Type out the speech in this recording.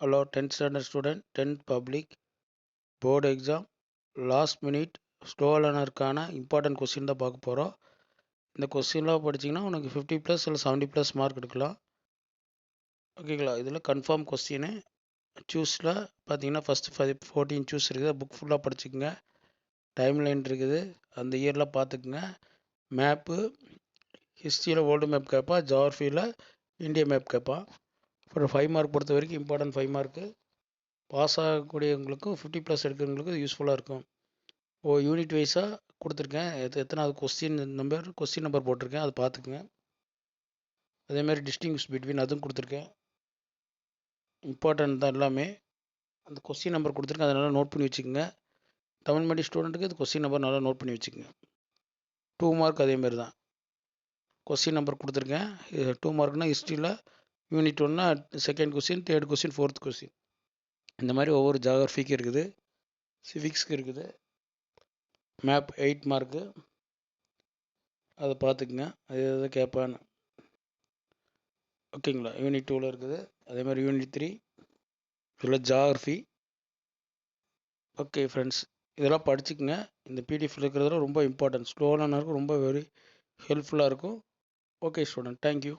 Hello 10th standard student, 10th public board exam last minute slow learnerக்கான important question தான் பார்க்க போகிறோம். இந்த கொஸ்டின்லாம் படிச்சிங்கன்னா உனக்கு 50+ இல்லை 70+ மார்க் எடுக்கலாம். ஓகேங்களா? இதில் கன்ஃபார்ம் கொஸ்டின் சூஸில் பார்த்தீங்கன்னா ஃபஸ்ட்டு 14 சூஸ் இருக்குது. புக் ஃபுல்லாக படிச்சுக்கோங்க. டைம் லைன் இருக்குது, அந்த இயரில் பார்த்துக்குங்க. மேப்பு ஹிஸ்ட்ரியில் வேர்ல்டு மேப் கேட்பான், ஜியாகிரஃபியில் இந்தியா மேப் கேட்பான். அப்புறம் 5 மார்க் பொறுத்த வரைக்கும் இம்பார்ட்டன்ட் 5 மார்க்கு பாஸ் ஆகக்கூடியவங்களுக்கும் 50+ எடுக்கிறவங்களுக்கும் யூஸ்ஃபுல்லாக இருக்கும். யூனிட் வைஸாக கொடுத்துருக்கேன். எத்தனாவது கொஸ்டின் நம்பர் போட்டிருக்கேன், அதை பார்த்துக்குங்க. அதேமாதிரி டிஸ்டிங்விஷ் பிட்வீன் அதுவும் கொடுத்துருக்கேன். இம்பார்ட்டன்ட் தான் எல்லாமே. அந்த கொஸ்டின் நம்பர் கொடுத்துருக்கேன், அதை நல்லா நோட் பண்ணி வச்சுக்கோங்க. தமிழ் மீடியம் ஸ்டூடெண்ட்டுக்கு அது கொஸ்டின் நம்பர் நல்லா நோட் பண்ணி வச்சுக்கோங்க. 2 மார்க் அதேமாரி தான் கொஸ்டின் நம்பர் கொடுத்துருக்கேன். 2 மார்க்னால் ஹிஸ்ட்ரியில் யூனிட் 1னா second question, third question, fourth question, இந்த மாதிரி ஒவ்வொரு ஜியாகிரஃபிக்கு இருக்குது, சிவிக்ஸ்க்கு இருக்குது. மேப் 8 மார்க்கு, அதை பார்த்துக்குங்க. அது எதாவது கேட்பான்னு. ஓகேங்களா? யூனிட் 2வில் இருக்குது. அதே மாதிரி யூனிட் 3 இதில் ஜியாகிரஃபி. ஓகே ஃப்ரெண்ட்ஸ், இதெல்லாம் படிச்சுக்குங்க. இந்த பிடிஎஃப் இருக்கிறதுல ரொம்ப இம்பார்ட்டன்ட், ஸ்லோ லேர்னருக்கு ரொம்ப வெரி ஹெல்ப்ஃபுல்லாக இருக்கும். Okay student, thank you.